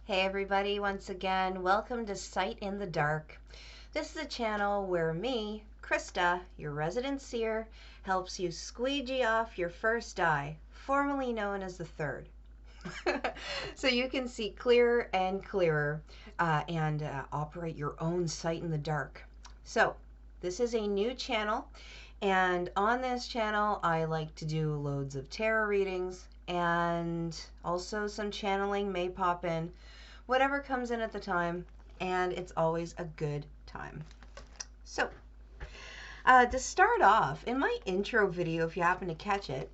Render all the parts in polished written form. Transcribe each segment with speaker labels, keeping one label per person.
Speaker 1: Hey everybody, once again, welcome to Sight in the Dark. This is a channel where me, Krista, your resident seer, helps you squeegee off your first eye, formerly known as the third. So you can see clearer and clearer and operate your own sight in the dark. So this is a new channel, and on this channel I like to do loads of tarot readings, and also some channeling may pop in, whatever comes in at the time, and it's always a good time. So, to start off, in my intro video, if you happen to catch it,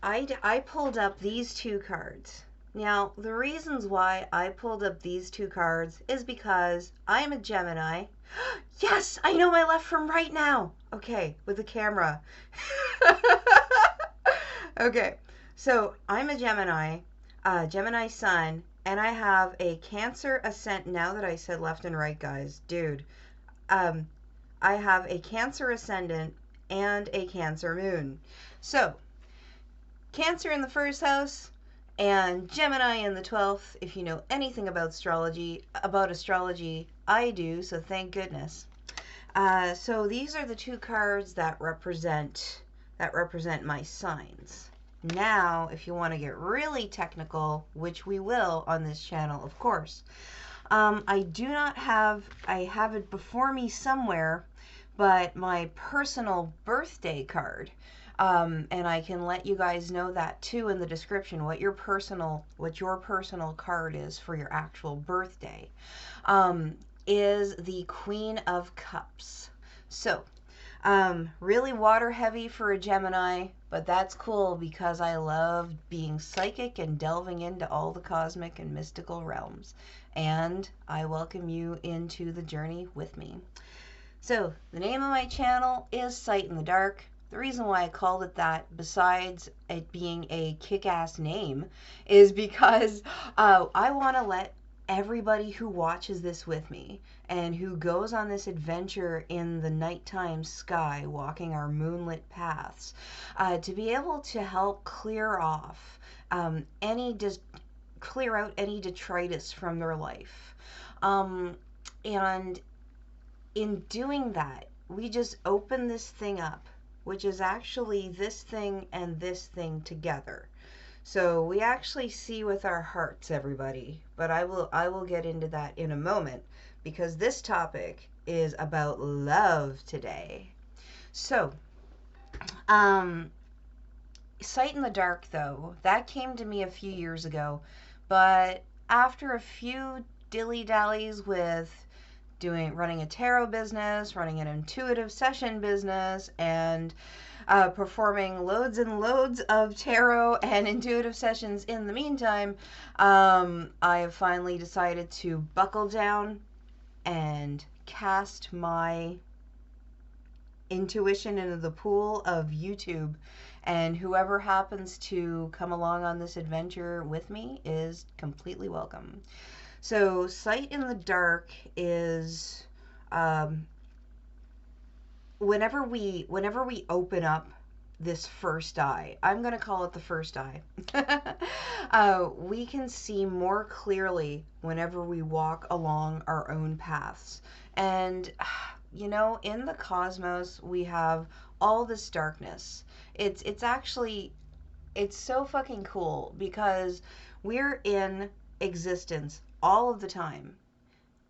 Speaker 1: I pulled up these two cards. Now, the reasons why I pulled up these two cards is because I'm a Gemini. Yes, I know my left from right now. Okay, with the camera. Okay, so I'm a Gemini, Gemini sun, and I have a Cancer ascent. Now that I said left and right, guys, dude, I have a Cancer ascendant and a Cancer moon. So, Cancer in the first house and Gemini in the 12th. If you know anything about astrology, I do, so thank goodness. So these are the two cards that represent my signs. Now, if you want to get really technical, which we will on this channel, of course, I have it before me somewhere, but my personal birthday card, and I can let you guys know that too in the description, what your personal card is for your actual birthday, is the Queen of Cups. So, really water heavy for a Gemini, but that's cool because I love being psychic and delving into all the cosmic and mystical realms. And I welcome you into the journey with me. So, the name of my channel is Sight in the Dark. The reason why I called it that, besides it being a kick-ass name, is because I want to let everybody who watches this with me and who goes on this adventure in the nighttime sky, walking our moonlit paths, to be able to help clear off clear out any detritus from their life. And in doing that, we just open this thing up, which is actually this thing and this thing together. So we actually see with our hearts, everybody, but I will get into that in a moment, because this topic is about love today. So, Sight in the Dark, though, that came to me a few years ago, but after a few dilly-dallies with running a tarot business, running an intuitive session business, and performing loads and loads of tarot and intuitive sessions in the meantime, I have finally decided to buckle down and cast my intuition into the pool of YouTube, and whoever happens to come along on this adventure with me is completely welcome. So, Sight in the Dark is whenever we open up this first eye, I'm going to call it the first eye, we can see more clearly whenever we walk along our own paths. And, you know, in the cosmos, we have all this darkness. It's so fucking cool because we're in existence all of the time.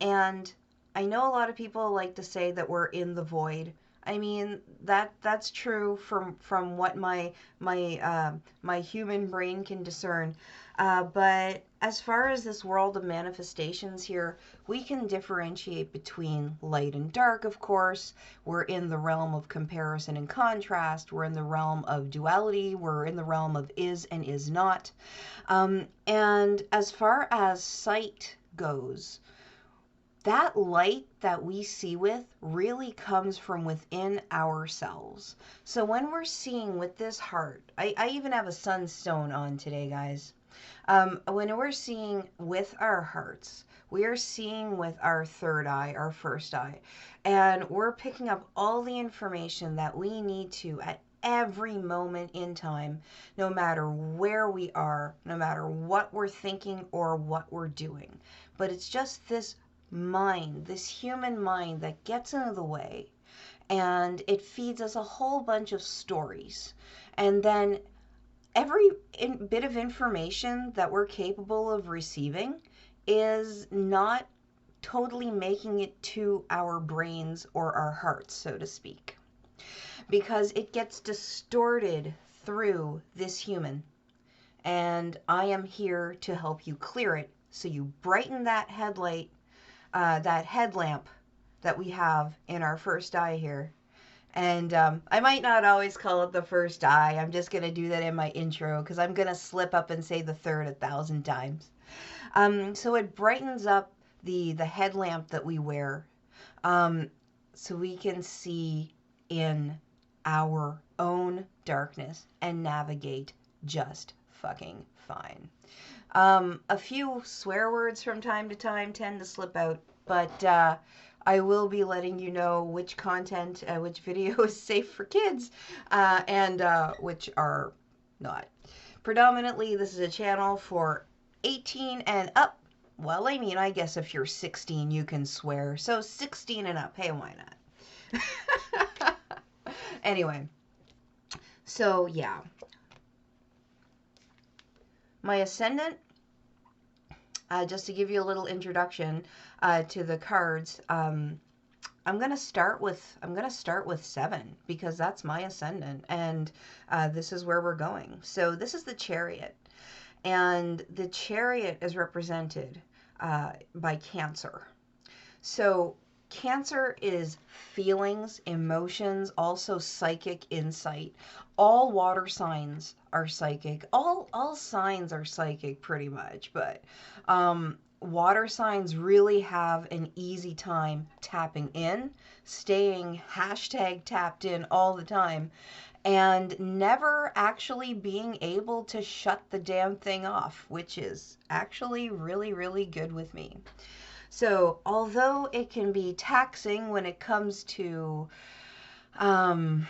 Speaker 1: And I know a lot of people like to say that we're in the void. I mean, that's true from what my human brain can discern. But as far as this world of manifestations here, we can differentiate between light and dark, of course. We're in the realm of comparison and contrast. We're in the realm of duality. We're in the realm of is and is not. And as far as sight goes, that light that we see with really comes from within ourselves. So when we're seeing with this heart, I even have a sunstone on today, guys. When we're seeing with our hearts, we are seeing with our third eye, our first eye, and we're picking up all the information that we need to at every moment in time, no matter where we are, no matter what we're thinking or what we're doing. But it's just this mind, this human mind that gets into the way, and it feeds us a whole bunch of stories. And then every bit of information that we're capable of receiving is not totally making it to our brains or our hearts, so to speak, because it gets distorted through this human. And I am here to help you clear it so you brighten that headlight, that headlamp that we have in our first eye here. And I might not always call it the first eye. I'm just going to do that in my intro because I'm going to slip up and say the third 1,000 times. So it brightens up the headlamp that we wear, so we can see in our own darkness and navigate just fucking fine. A few swear words from time to time tend to slip out, but I will be letting you know which content, which video is safe for kids, and which are not. Predominantly, this is a channel for 18 and up. Well, I mean, I guess if you're 16, you can swear. So 16 and up, hey, why not? Anyway, so yeah. My ascendant, just to give you a little introduction to the cards, I'm gonna start with 7 because that's my ascendant, and this is where we're going. So this is the Chariot, and the Chariot is represented by Cancer. So Cancer is feelings, emotions, also psychic insight. All water signs are psychic. All signs are psychic pretty much, but water signs really have an easy time tapping in, staying #tapped in all the time, and never actually being able to shut the damn thing off, which is actually really, really good with me. So although it can be taxing when it comes to trying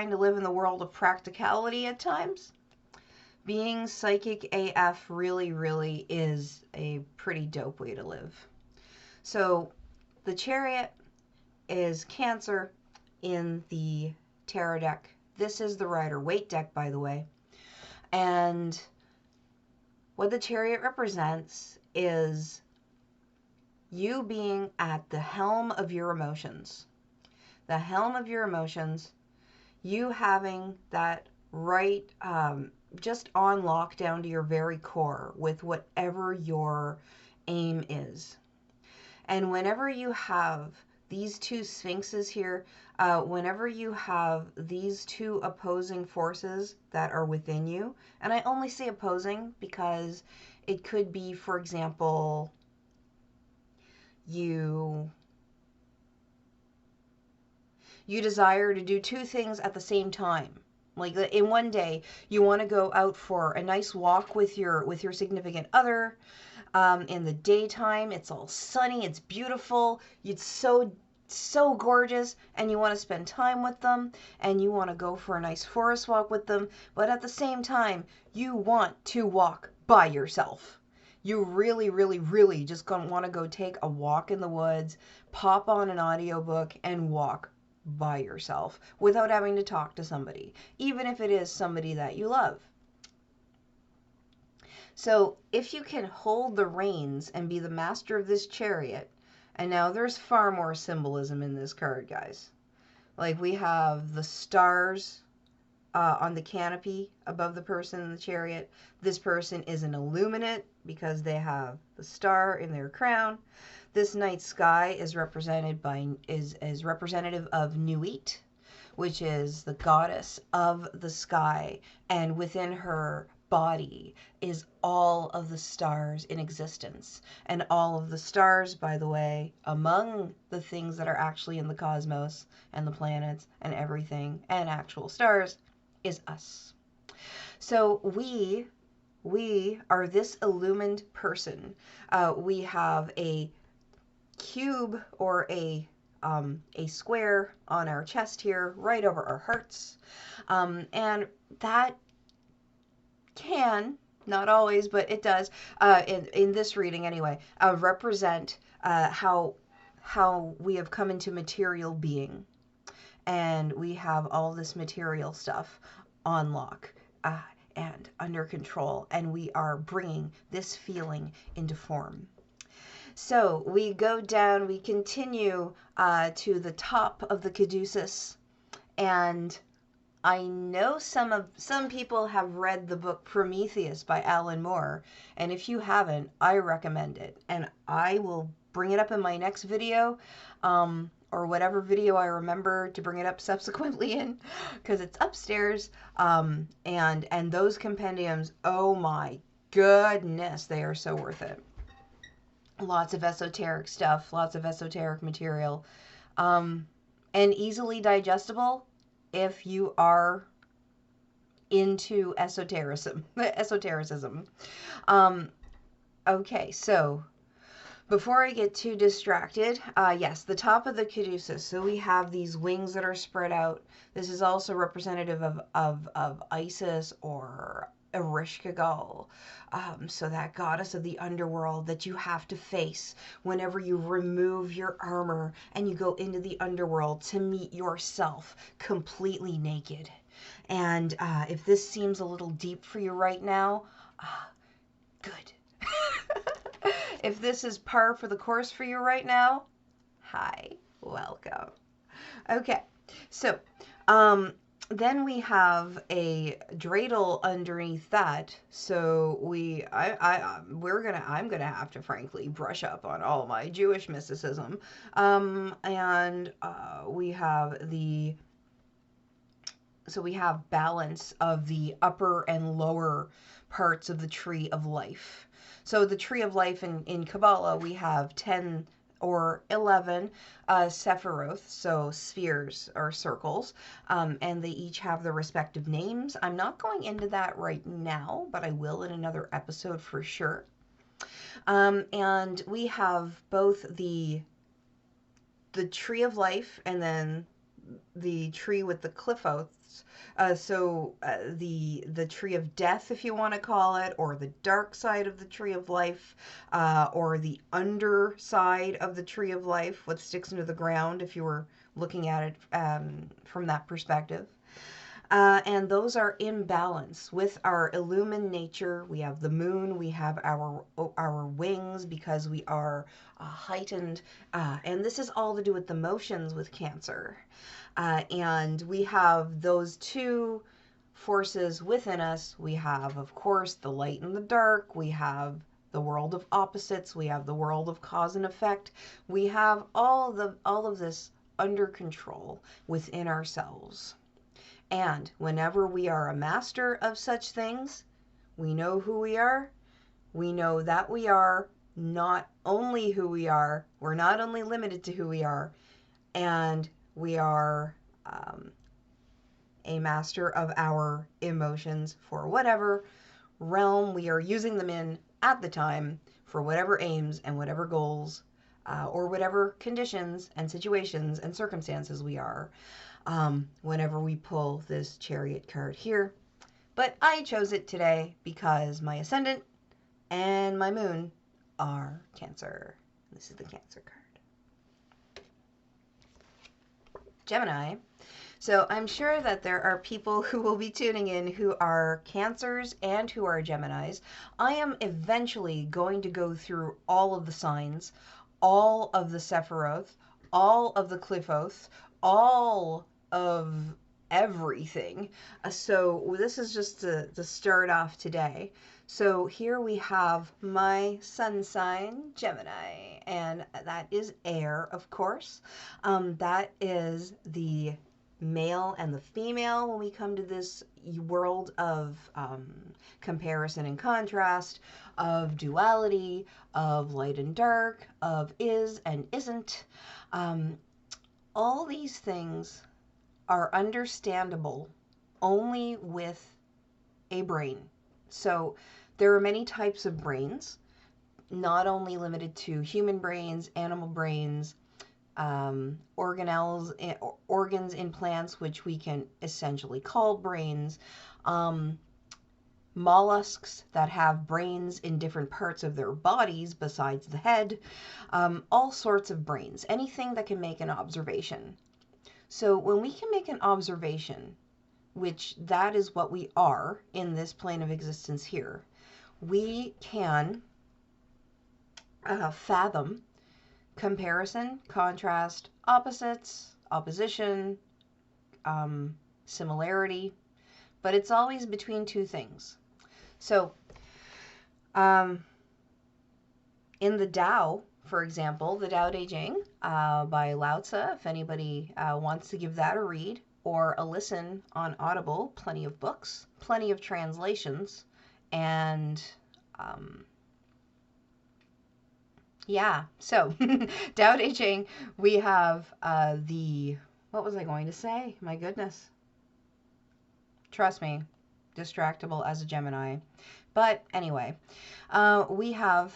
Speaker 1: to live in the world of practicality at times, being psychic AF really, really is a pretty dope way to live. So the Chariot is Cancer in the tarot deck. This is the Rider-Waite deck, by the way. And what the Chariot represents is you being at the helm of your emotions. The helm of your emotions, you having that right, just on lockdown to your very core with whatever your aim is. And whenever you have these two sphinxes here, whenever you have these two opposing forces that are within you, and I only say opposing because it could be, for example, you desire to do two things at the same time. Like in one day, you want to go out for a nice walk with your significant other. In the daytime, it's all sunny, it's beautiful, it's so gorgeous, and you want to spend time with them, and you want to go for a nice forest walk with them, but at the same time, you want to walk by yourself. You really, really, really just want to go take a walk in the woods, pop on an audiobook, and walk by yourself without having to talk to somebody, even if it is somebody that you love. So if you can hold the reins and be the master of this Chariot, and now there's far more symbolism in this card, guys. Like we have the stars on the canopy above the person in the Chariot. This person is an illuminate because they have the star in their crown. This night sky is represented by is representative of Nuit, which is the goddess of the sky, and within her body is all of the stars in existence. And all of the stars, by the way, among the things that are actually in the cosmos and the planets and everything and actual stars, is us. So we are this illumined person. We have a cube or a a square on our chest here, right over our hearts. And that can, not always, but it does, in this reading anyway, represent how we have come into material being. And we have all this material stuff on lock and under control, and we are bringing this feeling into form. So we go down, we continue to the top of the caduceus, and I know some people have read the book Prometheus by Alan Moore, and if you haven't, I recommend it, and I will bring it up in my next video, or whatever video I remember to bring it up subsequently in, because it's upstairs. And those compendiums, oh my goodness, they are so worth it. Lots of esoteric stuff, lots of esoteric material, and easily digestible if you are into esotericism. Okay, so before I get too distracted, yes, the top of the caduceus. So we have these wings that are spread out. This is also representative of Isis or Ereshkigal. So that goddess of the underworld that you have to face whenever you remove your armor and you go into the underworld to meet yourself completely naked. And if this seems a little deep for you right now, good. If this is par for the course for you right now, hi, welcome. Okay, so then we have a dreidel underneath that. So I'm gonna have to frankly brush up on all my Jewish mysticism. And we have balance of the upper and lower parts of the tree of life. So the tree of life in Kabbalah, we have 10 or 11 sephiroth, so spheres or circles, and they each have their respective names. I'm not going into that right now, but I will in another episode for sure. And we have both the tree of life and then the tree with the cliff oaths. The tree of death, if you want to call it, or the dark side of the tree of life, or the underside of the tree of life, what sticks into the ground, if you were looking at it from that perspective. And those are in balance with our illumined nature. We have the moon, we have our wings because we are heightened. And this is all to do with the motions with Cancer. And we have those two forces within us. We have, of course, the light and the dark. We have the world of opposites. We have the world of cause and effect. We have all of this under control within ourselves. And whenever we are a master of such things, we know who we are. We know that we are not only who we are. We're not only limited to who we are. And we are a master of our emotions for whatever realm we are using them in at the time, for whatever aims and whatever goals, or whatever conditions and situations and circumstances we are, whenever we pull this Chariot card here. But I chose it today because my ascendant and my moon are Cancer. This is the Cancer card. Gemini. So I'm sure that there are people who will be tuning in who are Cancers and who are Geminis. I am eventually going to go through all of the signs, all of the Sephiroth, all of the Cliffoth, all of everything. So this is just to start off today. So here we have my sun sign, Gemini, and that is air, of course. That is the male and the female when we come to this world of comparison and contrast, of duality, of light and dark, of is and isn't. All these things are understandable only with a brain. So there are many types of brains, not only limited to human brains, animal brains, organelles, organs in plants, which we can essentially call brains, mollusks that have brains in different parts of their bodies besides the head, all sorts of brains, anything that can make an observation. So when we can make an observation, which that is what we are in this plane of existence here, we can fathom comparison, contrast, opposites, opposition, similarity, but it's always between two things. So, in the Tao, for example, the Tao Te Ching by Lao Tzu, if anybody wants to give that a read or a listen on Audible, plenty of books, plenty of translations, and yeah, so Tao Te Ching, we have what was I going to say? My goodness. Trust me, distractible as a Gemini. But anyway, we have,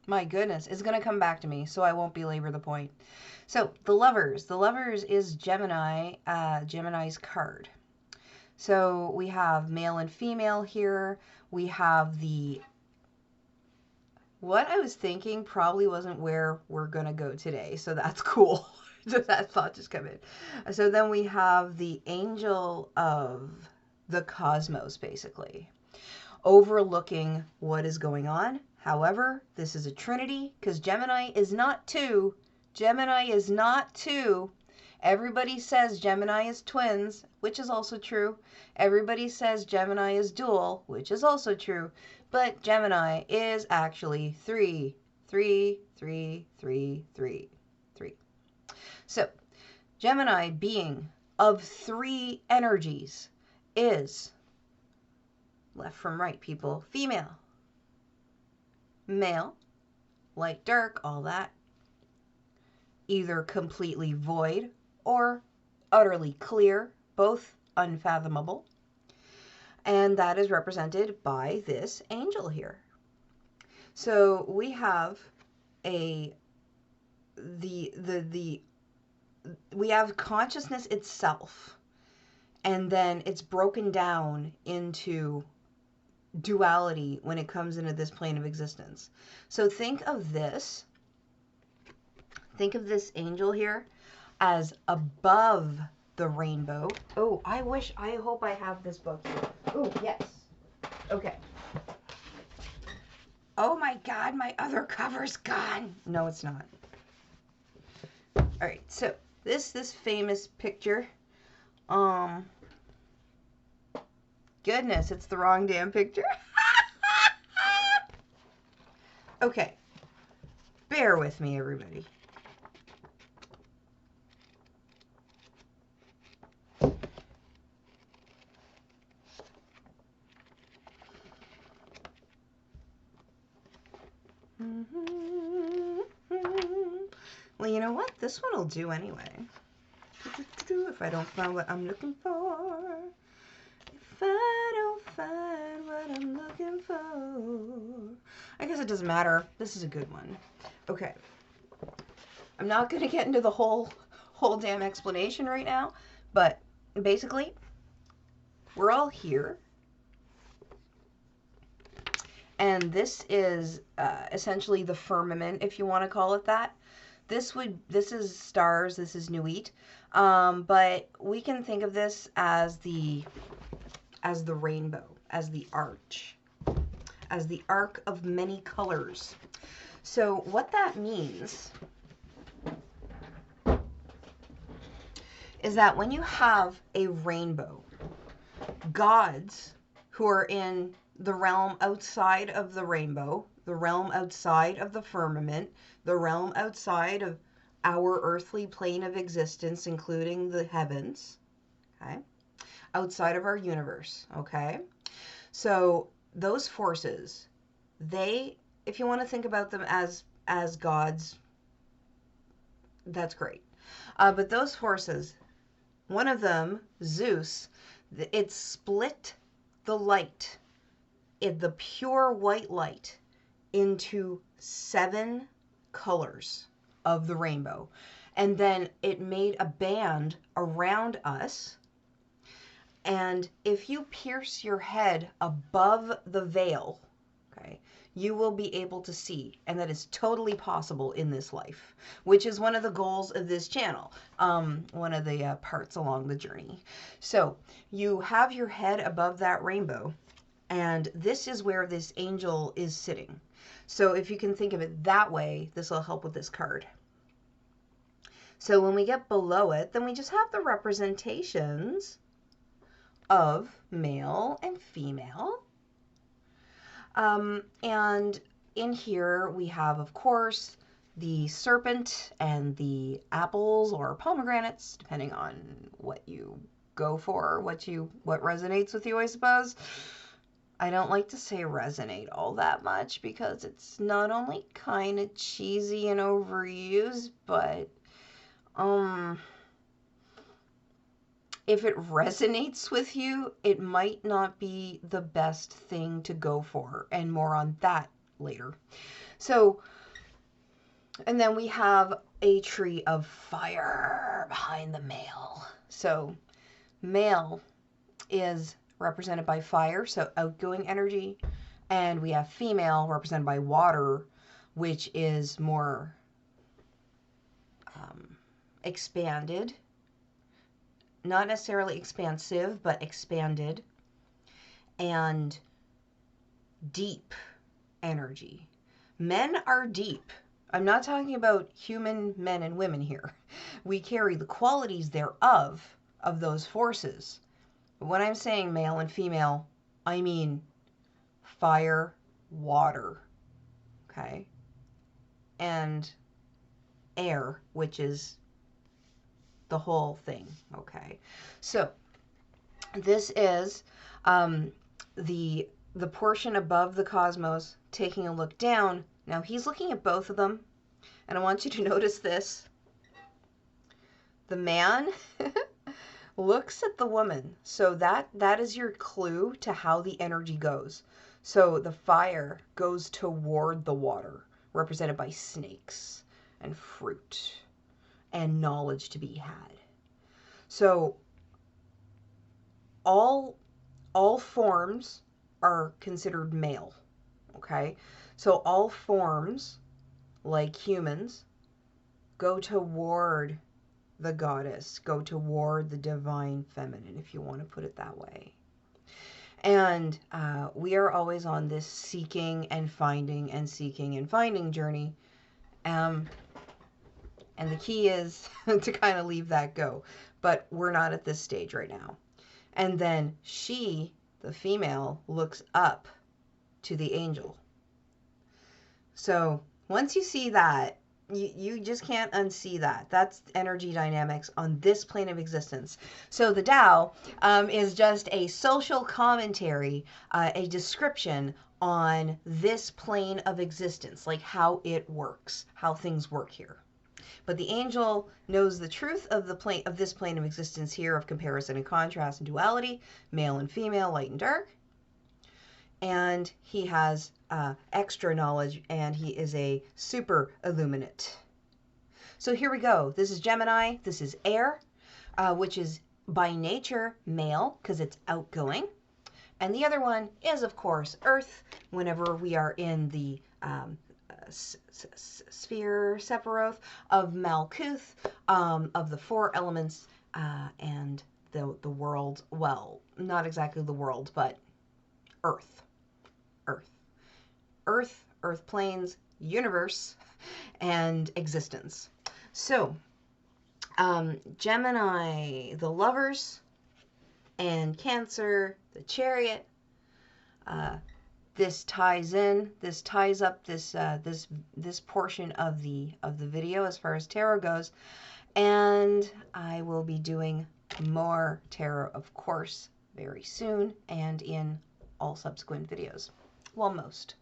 Speaker 1: my goodness, it's going to come back to me, so I won't belabor the point. So the Lovers is Gemini, Gemini's card. So we have male and female here. We have what I was thinking probably wasn't where we're going to go today, so that's cool. That thought just come in. So then we have the angel of the cosmos, basically, overlooking what is going on. However, this is a trinity because Gemini is not two. Gemini is not two. Everybody says Gemini is twins, which is also true. Everybody says Gemini is dual, which is also true. But Gemini is actually 3, 3, 3, 3, 3, 3. So, Gemini, being of 3 energies, is, left from right, people, female, male, light, dark, all that, either completely void or utterly clear, both unfathomable, and that is represented by this angel here. So we have we have consciousness itself, and then it's broken down into duality when it comes into this plane of existence. So think of this angel here as above the rainbow. Oh, I hope I have this book here. Oh, yes. Okay. Oh my God, my other cover's gone. No, it's not. All right, so this famous picture, goodness, it's the wrong damn picture. Okay, bear with me, everybody. Well, you know what? This one will do anyway. If I don't find what I'm looking for. If I don't find what I'm looking for. I guess it doesn't matter. This is a good one. Okay. I'm not going to get into the whole damn explanation right now. But basically, we're all here. And this is essentially the firmament, if you want to call it that. This is stars, this is Nuit, but we can think of this as the rainbow, as the arch, as the arc of many colors. So what that means is that when you have a rainbow, gods who are in the realm outside of the rainbow, the realm outside of the firmament, the realm outside of our earthly plane of existence, including the heavens, okay, outside of our universe, okay? So those forces, they, if you want to think about them as gods, that's great. But those forces, one of them, Zeus, it split the light, the pure white light, into 7 colors of the rainbow. And then it made a band around us. And if you pierce your head above the veil, okay, you will be able to see. And that is totally possible in this life, which is one of the goals of this channel, one of the parts along the journey. So you have your head above that rainbow, and this is where this angel is sitting. So if you can think of it that way, this will help with this card. So when we get below it, then we just have the representations of male and female. And in here we have, of course, the serpent and the apples or pomegranates, depending on what you go for, what resonates with you, I suppose. I don't like to say resonate all that much because it's not only kind of cheesy and overused, but if it resonates with you, it might not be the best thing to go for, and more on that later. So, and then we have a tree of fire behind the male. So male is represented by fire, so outgoing energy, and we have female represented by water, which is more expanded, not necessarily expansive, but expanded, and deep energy. Men are deep. I'm not talking about human men and women here. We carry the qualities thereof, of those forces. But when I'm saying male and female, I mean fire, water, okay? And air, which is the whole thing, okay? So this is the portion above the cosmos taking a look down. Now he's looking at both of them, and I want you to notice this. The man looks at the woman, so that is your clue to how the energy goes. So the fire goes toward the water, represented by snakes and fruit and knowledge to be had. So all forms are considered male, okay? So all forms, like humans, go toward the goddess, go toward the divine feminine, if you want to put it that way. And we are always on this seeking and finding and seeking and finding journey. And the key is to kind of leave that go. But we're not at this stage right now. And then she, the female, looks up to the angel. So once you see that, you just can't unsee that. That's energy dynamics on this plane of existence. So the Tao is just a social commentary, a description on this plane of existence, like how it works, how things work here. But the angel knows the truth of the plane of this plane of existence here, of comparison and contrast and duality, male and female, light and dark. And he has extra knowledge, and he is a super illuminate. So here we go. This is Gemini. This is air, which is by nature male because it's outgoing. And the other one is, of course, earth, whenever we are in the sphere Sephiroth of Malkuth, of the 4 elements, and the world. Well, not exactly the world, but earth. Earth planes, universe, and existence. So Gemini, the lovers, and Cancer, the chariot. This ties up this portion of the video as far as tarot goes, and I will be doing more tarot, of course, very soon, and in all subsequent videos. Well, most.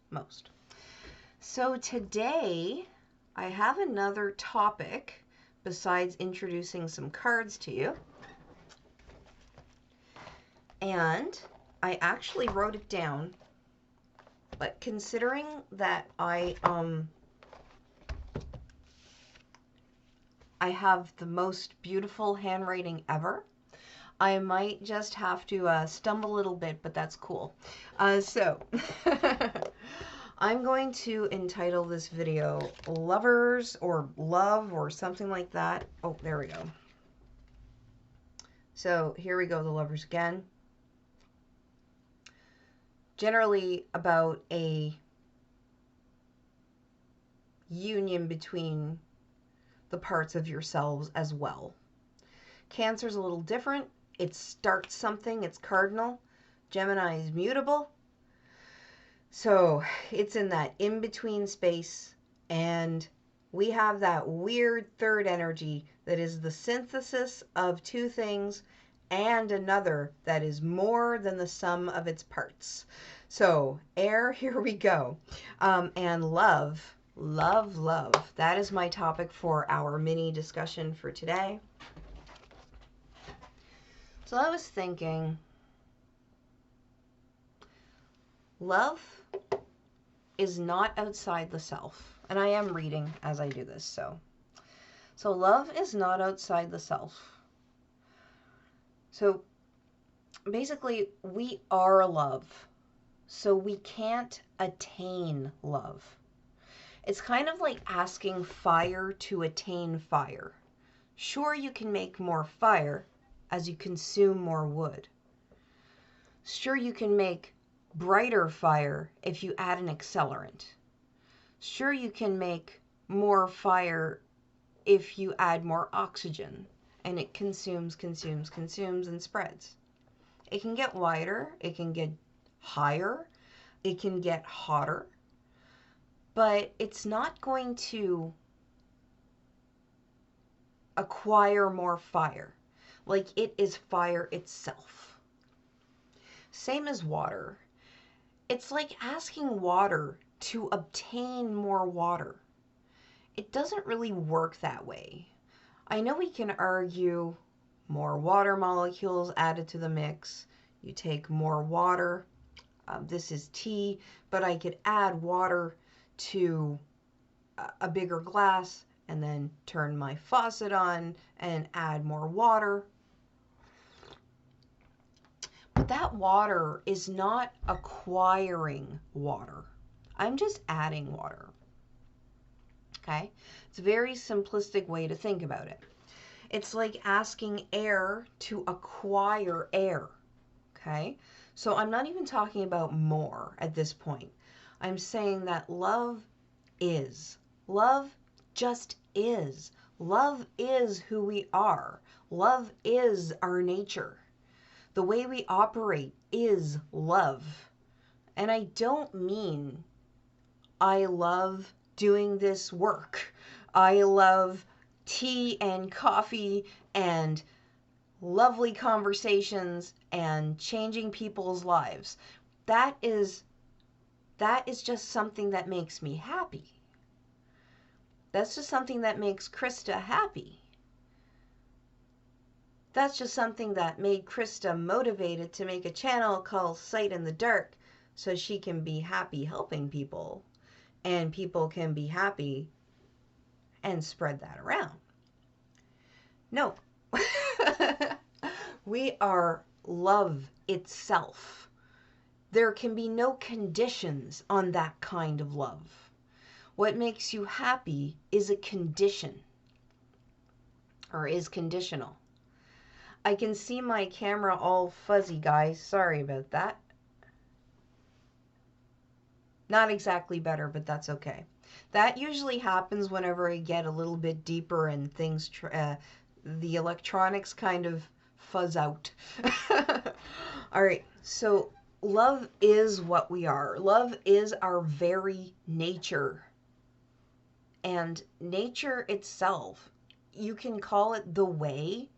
Speaker 1: So today I have another topic besides introducing some cards to you, and I actually wrote it down But considering that I have the most beautiful handwriting ever, I might just have to stumble a little bit, but that's cool. So I'm going to entitle this video Lovers or Love or something like that. Oh, there we go. So here we go, the lovers again. Generally about a union between the parts of yourselves as well. Cancer's a little different. It starts something, it's cardinal. Gemini is mutable. So it's in that in-between space, and we have that weird third energy that is the synthesis of two things and another that is more than the sum of its parts. So air, here we go. And love, love, love. That is my topic for our mini discussion for today. So I was thinking, love is not outside the self. And I am reading as I do this, so love is not outside the self. So basically, we are love. So we can't attain love. It's kind of like asking fire to attain fire. Sure, you can make more fire as you consume more wood. Sure, you can make brighter fire if you add an accelerant. Sure, you can make more fire if you add more oxygen, and it consumes and spreads. It can get wider, it can get higher, it can get hotter, but it's not going to acquire more fire. Like, it is fire itself. Same as water. It's like asking water to obtain more water. It doesn't really work that way. I know we can argue more water molecules added to the mix. You take more water. This is tea, but I could add water to a bigger glass and then turn my faucet on and add more water. But that water is not acquiring water. I'm just adding water. Okay? It's a very simplistic way to think about it. It's like asking air to acquire air. Okay? So I'm not even talking about more at this point. I'm saying that love is. Love just is. Love is who we are. Love is our nature. The way we operate is love. And I don't mean I love doing this work. I love tea and coffee and lovely conversations and changing people's lives. That is just something that makes me happy. That's just something that makes Krista happy. That's just something that made Krista motivated to make a channel called Sight in the Dark so she can be happy helping people. And people can be happy and spread that around. No. We are love itself. There can be no conditions on that kind of love. What makes you happy is a condition, or is conditional. I can see my camera all fuzzy, guys. Sorry about that. Not exactly better, but that's okay. That usually happens whenever I get a little bit deeper and things, the electronics kind of fuzz out. All right, so love is what we are. Love is our very nature. And nature itself, you can call it the way.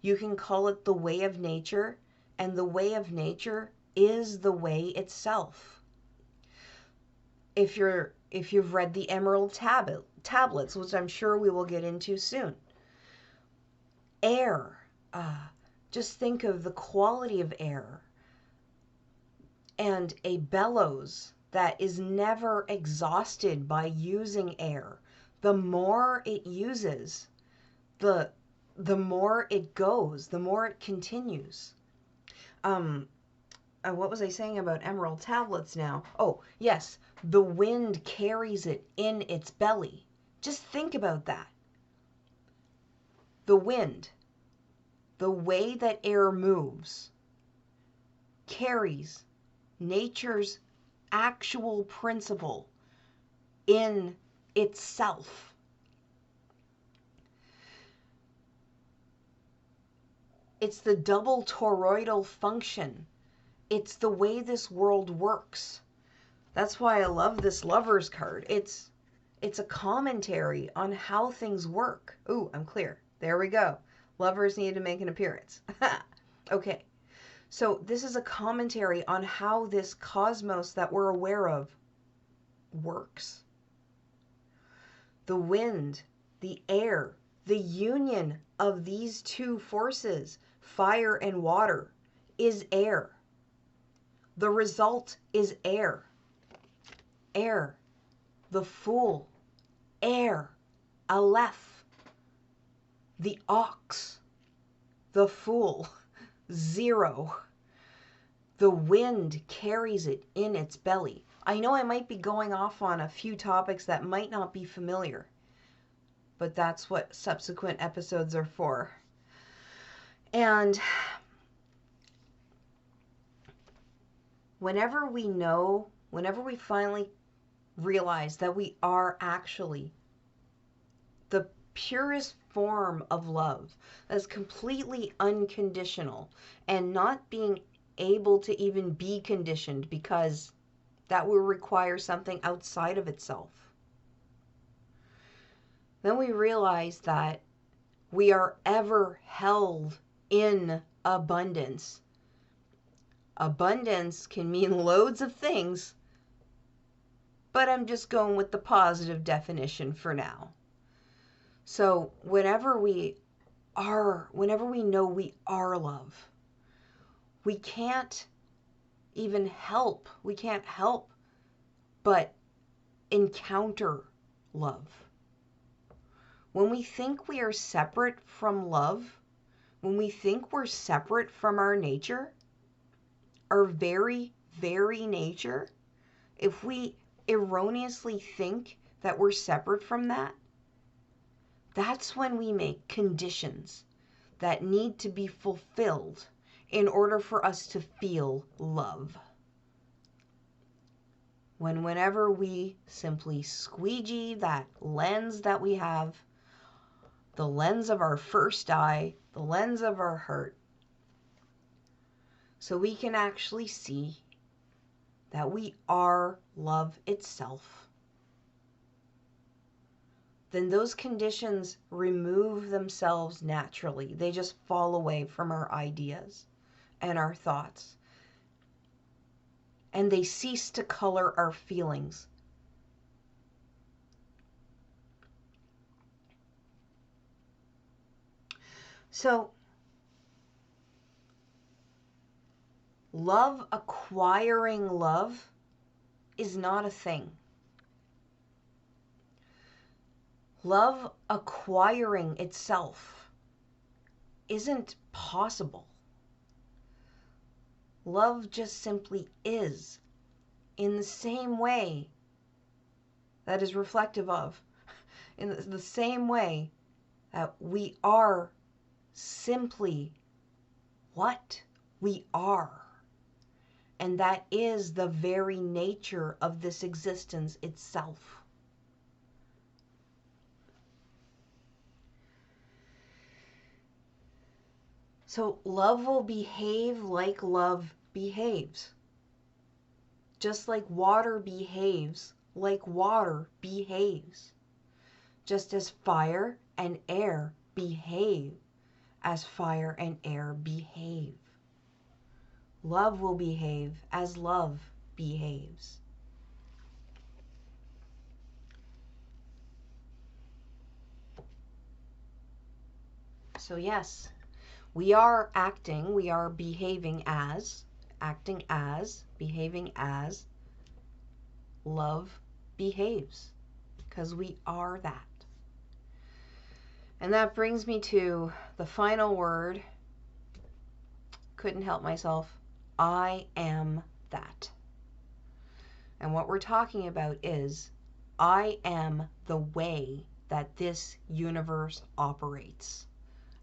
Speaker 1: You can call it the way of nature. And the way of nature is the way itself. If you've read the Emerald Tablets, which I'm sure we will get into soon. Air. Just think of the quality of air. And a bellows that is never exhausted by using air. The more it uses, the more it goes, the more it continues. What was I saying about emerald tablets now? Oh, yes, the wind carries it in its belly. Just think about that. The wind, the way that air moves, carries nature's actual principle in itself. It's the double toroidal function. It's the way this world works. That's why I love this Lover's card. It's a commentary on how things work. Ooh, I'm clear. There we go. Lovers need to make an appearance. Okay. So this is a commentary on how this cosmos that we're aware of works. The wind, the air, the union of these two forces, fire and water, is air. The result is air. Air. The Fool. Air. Aleph. The Ox. The Fool. Zero. The wind carries it in its belly. I know I might be going off on a few topics that might not be familiar, but that's what subsequent episodes are for. And whenever we finally realize that we are actually the purest form of love, that's completely unconditional and not being able to even be conditioned, because that will require something outside of itself. Then we realize that we are ever held in abundance. Abundance can mean loads of things, but I'm just going with the positive definition for now. So whenever we know we are love, we can't help but encounter love. When we think we are separate from love, when we think we're separate from our nature, our very, very nature, if we erroneously think that we're separate from that, that's when we make conditions that need to be fulfilled in order for us to feel love. Whenever we simply squeegee that lens that we have, the lens of our first eye, the lens of our heart, so we can actually see that we are love itself, then those conditions remove themselves naturally. They just fall away from our ideas and our thoughts, and they cease to color our feelings. So, love acquiring love is not a thing. Love acquiring itself isn't possible. Love just simply is, in the same way that is reflective of, in the same way that we are simply what we are. And that is the very nature of this existence itself. So love will behave like love behaves. Just like water behaves like water behaves. Just as fire and air behave as fire and air behave. Love will behave as love behaves. So yes, we are acting, we are behaving as, acting as, behaving as love behaves, because we are that. And that brings me to the final word. Couldn't help myself. I am that. And what we're talking about is I am the way that this universe operates,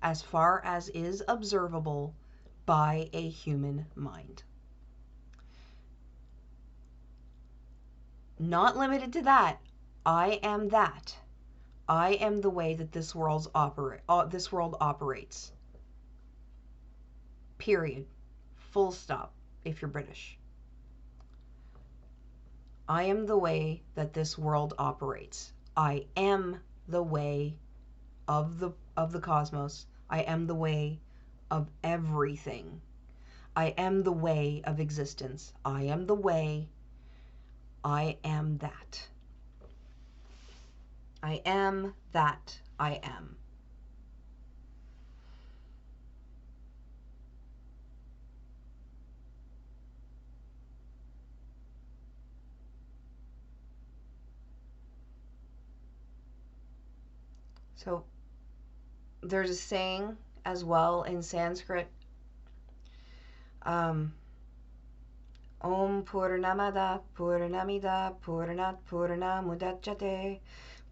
Speaker 1: as far as is observable by a human mind. Not limited to that. I am that. I am the way that this world operates. Period. Full stop, if you're British. I am the way that this world operates. I am the way of the cosmos. I am the way of everything. I am the way of existence. I am the way. I am that. I am that I am. So there's a saying as well in Sanskrit. Om Purnamada Purnamida Purnat Purnamudachyate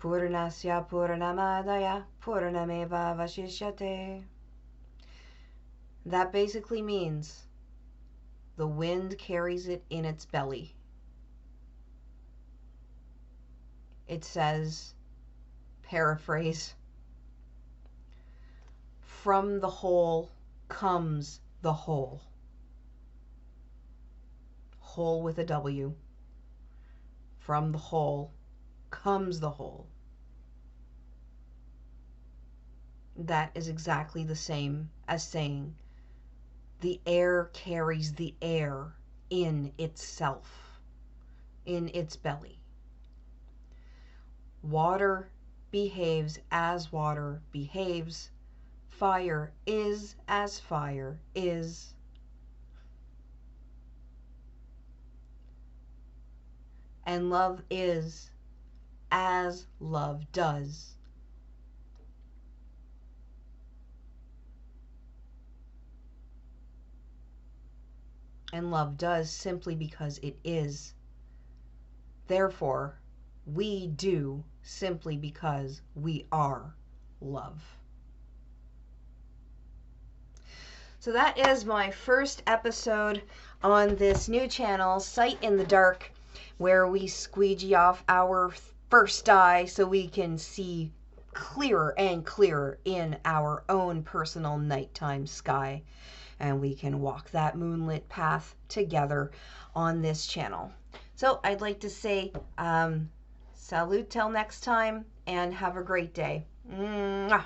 Speaker 1: Purnasya Purnamadaya Purnameva Vashishyate. That basically means the wind carries it in its belly. It says, paraphrase, from the whole comes the whole. Whole with a W. From the whole comes the whole. That is exactly the same as saying the air carries the air in itself, in its belly. Water behaves as water behaves. Fire is as fire is. And love is as love does. And love does simply because it is. Therefore, we do simply because we are love. So that is my first episode on this new channel, Sight in the Dark, where we squeegee off our first eye so we can see clearer and clearer in our own personal nighttime sky. And we can walk that moonlit path together on this channel. So I'd like to say salute till next time, and have a great day. Mwah.